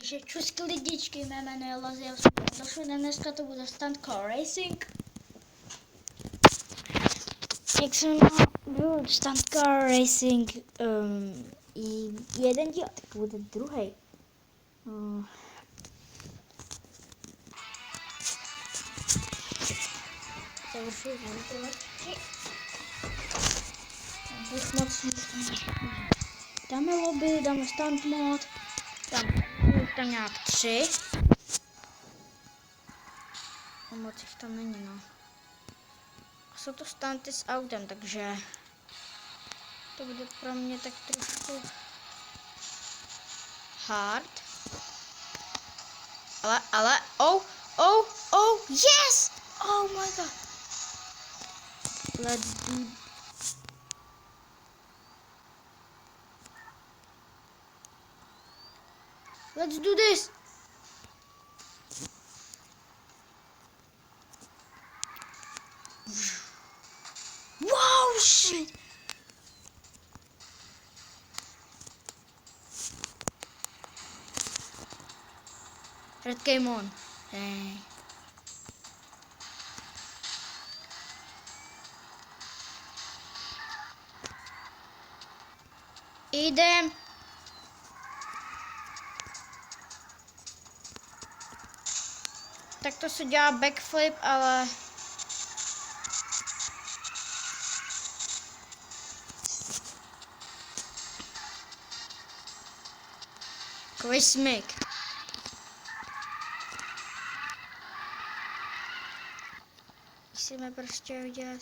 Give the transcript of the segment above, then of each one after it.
Takže čusky lidičky, mé jméno je Lazy, došli dneska to bude stunt car racing. Jak jsem byl stunt car racing i jeden díl, tak bude druhý. Završuji ventilaci. Bych moc dáme lobby, dáme stunt mod, tam nějak 3. A moc jich tam není, no. Jsou to stunty s autem, takže to bude pro mě tak trošku hard. Ale, oh, yes! Oh my god. Let's do this. Wow, shit. Red game on. Hey. Idem. Tak to se dělá backflip, ale takový smyk. Musíme prostě udělat.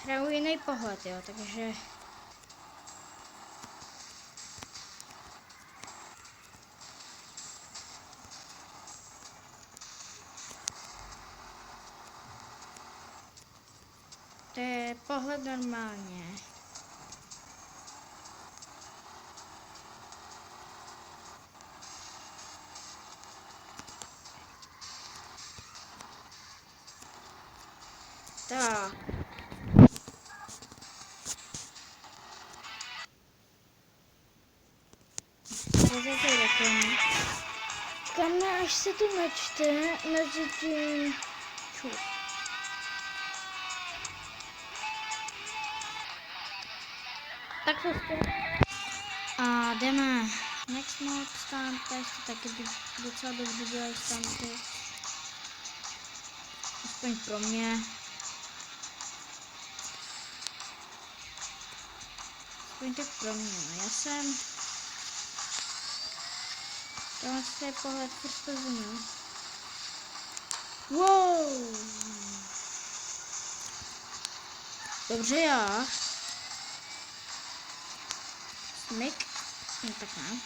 Hraju jiný pohled, jo, takže to je pohled normálně. Tak. Čekáme, až se to načte, mezi tím čus. Tak to a jdeme. Next mode stunt, tady se taky docela dobře dělají stunty. Aspoň pro mě. Aspoň tak pro mě, no já jsem tohle je pohled first person. Wow! Dobře, já. Smyk. No tak ne.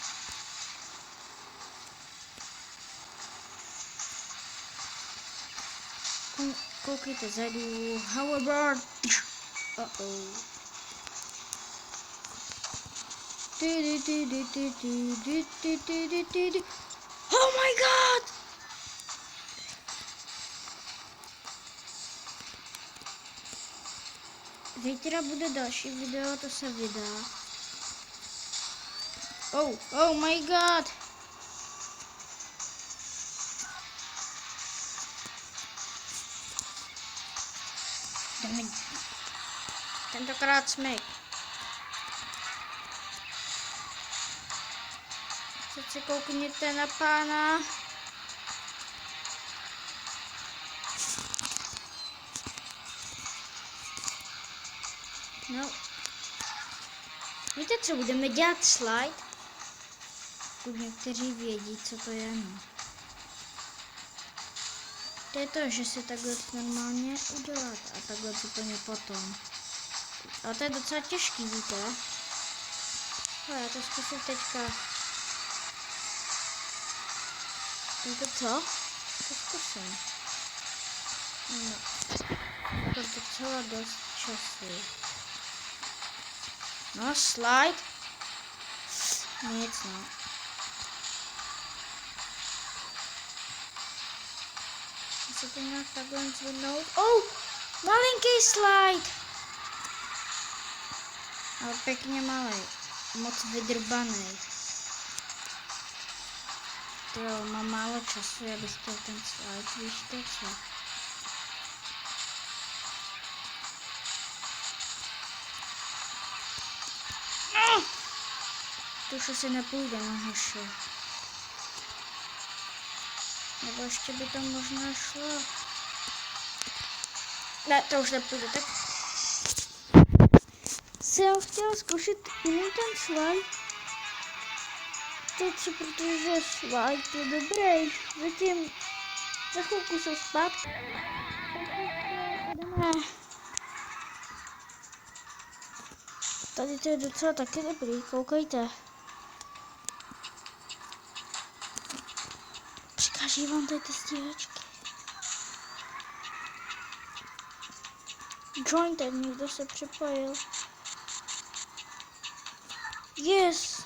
Koukejte zadu. Hoverboard. Uh-oh. Oh my god! Zítra bude další video, to se vydá. Oh my god! Tentokrát smyk. Teď se koukněte na pána. No. Víte co, budeme dělat slide? Pokud někteří vědí, co to je. No. To je to, že si takhle normálně udělat a takhle úplně potom. Ale to je docela těžký, víte? No, já to zkusím teďka. Víte co? To zkusím. No. To docela dost času. No, slide. Nic, no. Musí to nějak takhle zvednout. Oh, malinký slide. Ale pěkně malý. Moc vydrbaný. Jo, mám málo času, já bych chtěl ten slide, víš to co? To už asi nepůjde na hoši. Nebo ještě by to možná šlo. Ne, to už nepůjde, tak jsem chtěla zkoušet jiný ten slide. Teď si, protože slide je dobrý. Zatím za chvilku se zpátky. Tady to je docela taky dobrý, koukejte. Přikáží vám tady ty stíhačky. Jointed, někdo se připojil. Yes!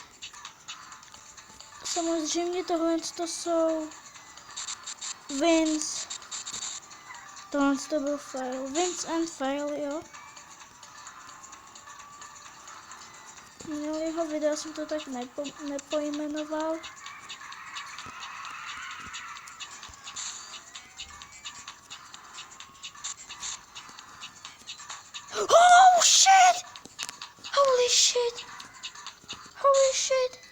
Samozřejmě tohle to jsou wins. Tohle to byl fail. Wins and fail, jo. Minulého videa jsem to tak nepojmenoval. Oh shit! Holy shit! Holy shit!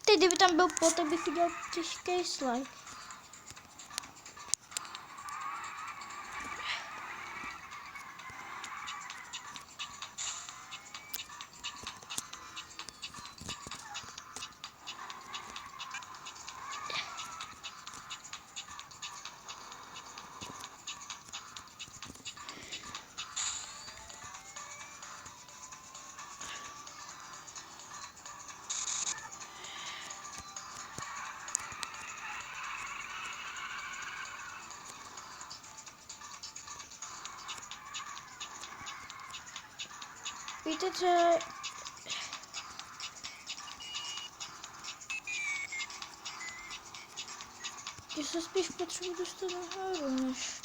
Teď kdyby tam byl pot, tak bych udělal těžký slide. Víte, že se spíš potřebuji dostat nahoru, než...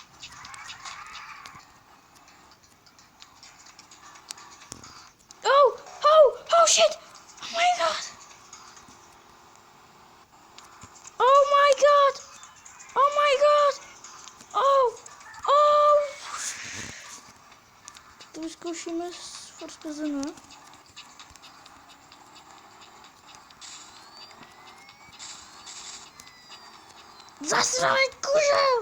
Oh shit! Oh my god! Oh my god! Oh my god! Oh! To vyzkoušíme s Force Cousin. Zasraný kužel!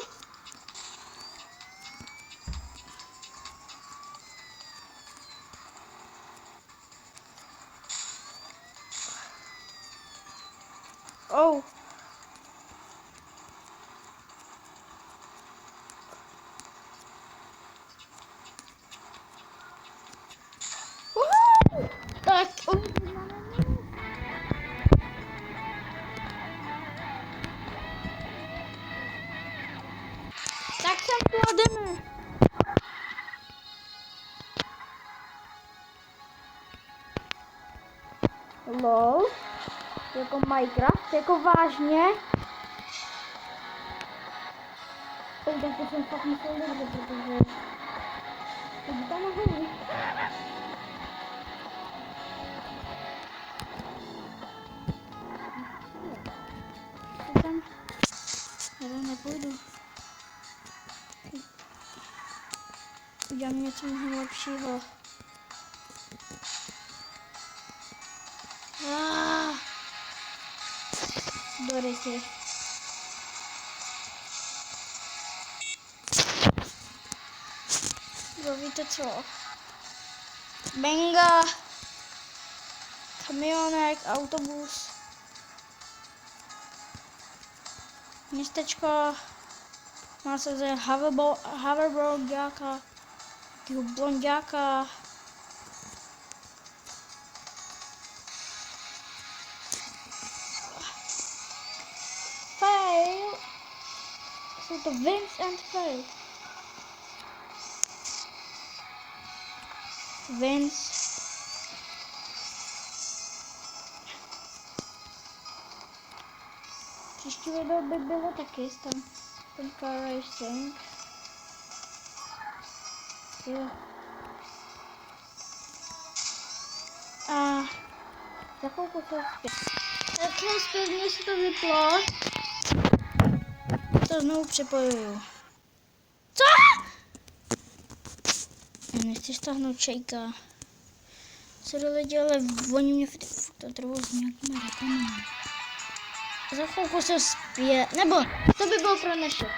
Oh! Tak, tak sem klademe. LOL. Jako Minecraft, jako vážně. Tak to jsem fakt myslel dobře, protože... Teď tam nahoru. Tam... Já tam nepůjdu. Udělám něco mnohem lepšího. Dority. Jo, víte co? Benga, kamionek, autobus, městečko, má se zde hoverboardáka, takového blonďáka. Fail! to Vince and Faith. Vince. Příští video by bylo taky ten car racing. Jo. A za chvilku se zpět. Tak jo, zpětně se to vyplo. To znovu připojuju. Co? Nechci stáhnout čajka. Sorry lidi, ale oni mě to trvalo s nějakými reklamami. Za chvilku se zpět, nebo to by bylo pro dnešek.